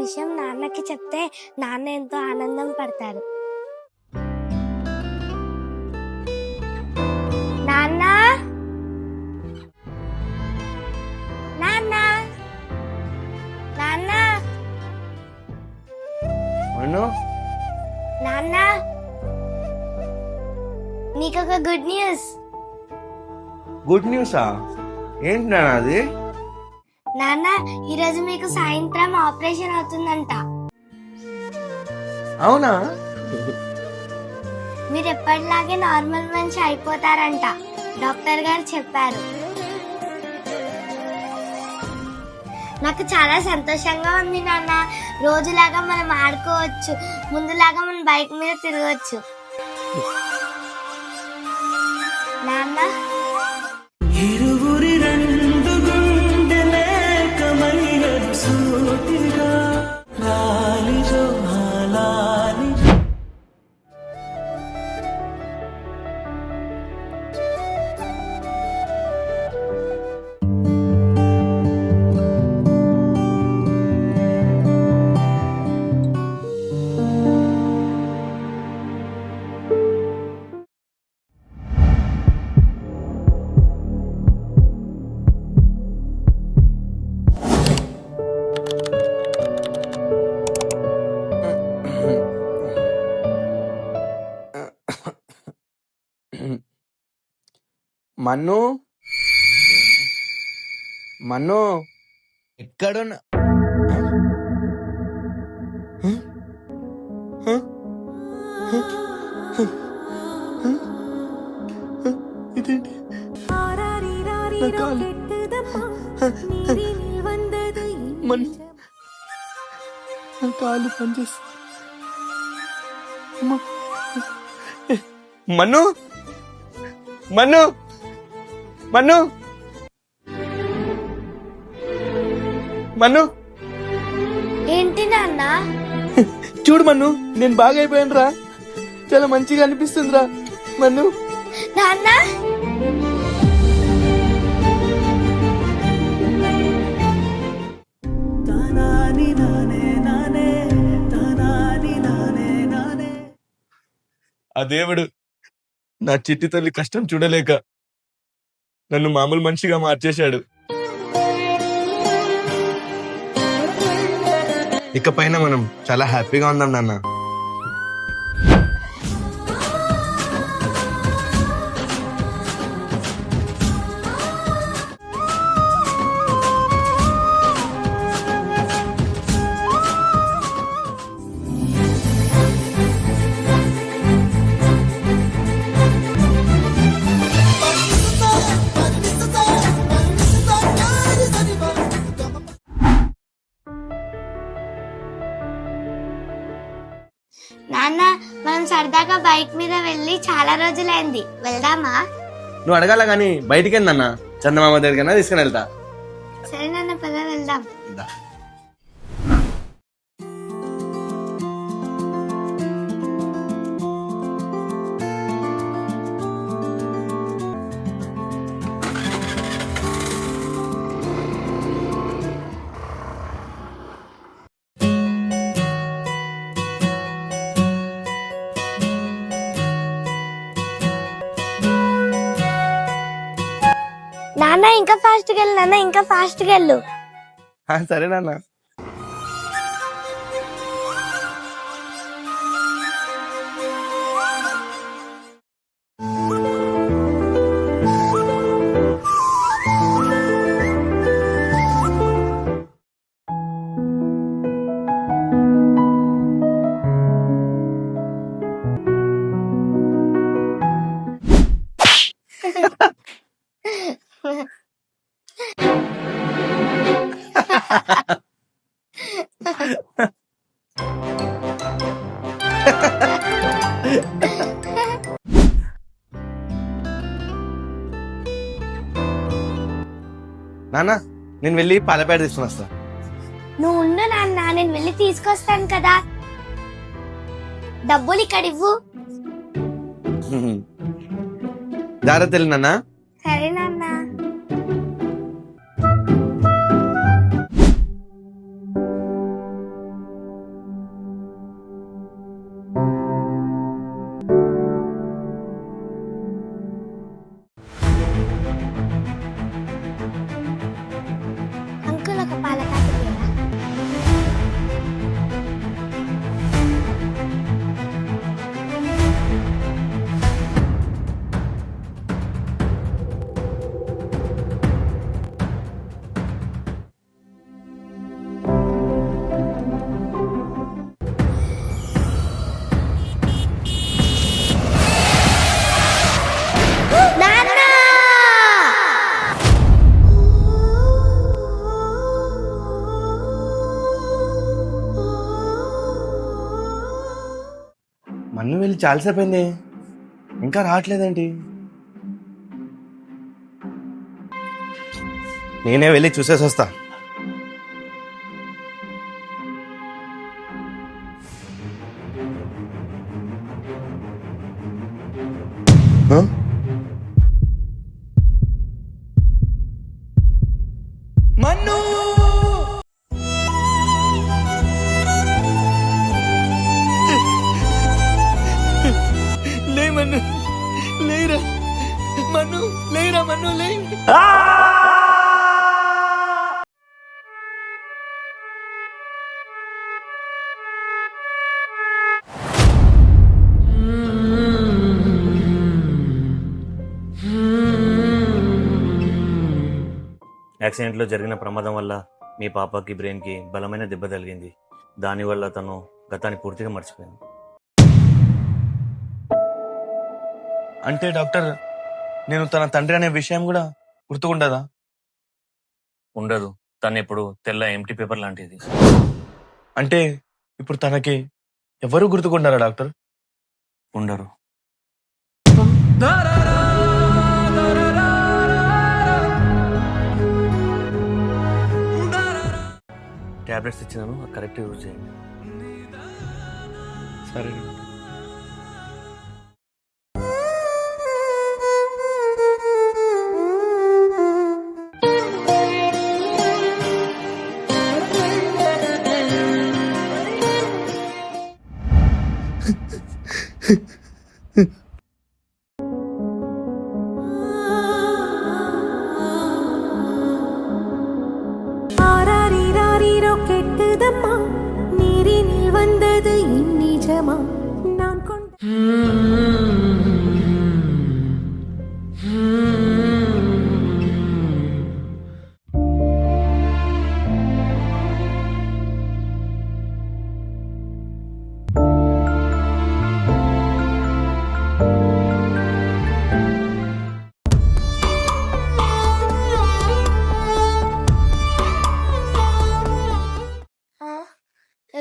విషయం నాన్నకి చెప్తే నాన్న ఎంతో ఆనందం పడతారు. నాన్న నాన్న నాన్న నాన్న నీకొక గుడ్ న్యూస్. గుడ్ న్యూసా? ఏంటి నాన్న అది? నాన్న ఈరోజు మీకు సాయంత్రం ఆపరేషన్ అవుతుందంట. అవునా? మీరు ఎప్పటిలాగే నార్మల్ మనిషి అయిపోతారంట, డాక్టర్ గారు చెప్పారు. నాకు చాలా సంతోషంగా ఉంది నాన్న. రోజులాగా మనం ఆడుకోవచ్చు, ముందులాగా మనం బైక్ మీద తిరగవచ్చు. నాన్న మన్ను మన్ను ఎక్కడున్నా? ఇదేంటి? నా కాలు. మన్ను నా కాలు పనిచేస్తుంది. మన్ను మన్ను మన్ను మన్ను ఏంటి నాన్న? చూడు మన్ను, నేను బాగా అయిపోయాను రా. చాలా మంచిగా అనిపిస్తుంది రా మన్ను. నాన్న ఆ దేవుడు నా చిట్టి తల్లి కష్టం చూడలేక నన్ను మామూలు మనిషిగా మార్చేశాడు. ఇకపైన మనం చాలా హ్యాపీగా ఉందాం నాన్న. నాన్న మనం సరదాగా బైక్ మీద వెళ్ళి చాలా రోజులైంది, వెళ్దామా? నువ్వు అడగాల గాని బయటికి ఏందన్నా, చందమామ దగ్గర తీసుకుని వెళ్తా. సరే నాన్న, పద వెళ్దాం. నాన్న ఇంకా ఫాస్ట్ గా వెళ్ళు, నాన్న ఇంకా ఫాస్ట్ గా వెళ్ళు. సరే నాన్న. నాన్న నేను వెళ్ళి పాలపేట తీసుకుని వస్తా. నువ్వు ఉండు నాన్న, నేను వెళ్ళి తీసుకొస్తాను కదా. డబ్బులు ఇక్కడ ఇవ్వు. జాగ్రత్త వెళ్ళి నాన్న. సరే నాన్న. మన్ను వెళ్ళి చాలాసేపు అయింది, ఇంకా రావట్లేదేంటి? నేనే వెళ్ళి చూసేసి వస్తా. మన్ను లే మన్ను, లేరా మన్ను, లేరా మన్ను, లే. యాక్సిడెంట్లో జరిగిన ప్రమాదం వల్ల మీ పాపకి బ్రెయిన్కి బలమైన దెబ్బ తగిలింది. దానివల్ల తను గతాన్ని పూర్తిగా మర్చిపోయింది. అంటే డాక్టర్, నేను తన తండ్రి అనే విషయం కూడా గుర్తుకుండదా? ఉండదు. తను ఇప్పుడు తెల్ల ఎంటీ పేపర్ లాంటిది. అంటే ఇప్పుడు తనకి ఎవరు గుర్తుకుంటారా డాక్టర్? ఉండరు. టాబ్లెట్స్ ఇచ్చినాను, కరెక్ట్ యూజ్ చేయండి. సరే. கெட்டுதம்மா நீரினில் வந்தது இந்நிஜமா நான்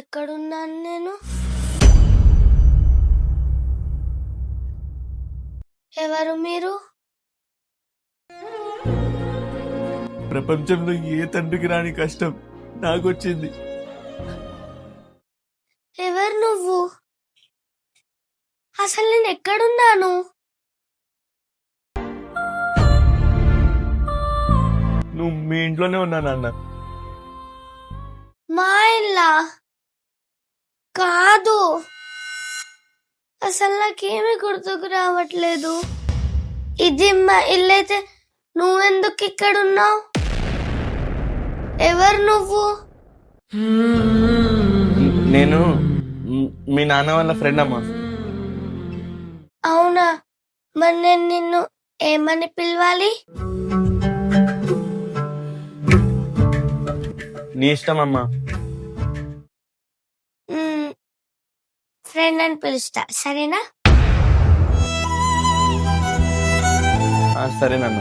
ఎక్కడున్నాను నేను? ఎవరు మీరు? ప్రపంచంలో ఏ తండ్రికి రాని కష్టం నాకొచ్చింది. ఎవరు నువ్వు? అసలు నేను ఎక్కడున్నాను? నువ్వు మీ ఇంట్లోనే ఉన్నా నాన్న. మా ఇల్లా? కాదు, అసలు నాకేమీ గుర్తుకు రావట్లేదు. ఇది మా ఇల్లు అయితే నువ్వెందుకు ఇక్కడ ఉన్నావు? ఎవరు నువ్వు? నేను మీ నాన్న వాళ్ళ ఫ్రెండ్ అమ్మా. అవునా? మరి నేను నిన్ను ఏమని పిలవాలి? నీ ఇష్టం అమ్మా. ఫ్రెండ్ అని పిలుస్తా, సరేనా? సరే నాన్న.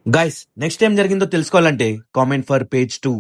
గైస్, నెక్స్ట్ ఏం జరిగిందో తెలుసుకోవాలంటే కామెంట్ ఫర్ పేజ్ 2.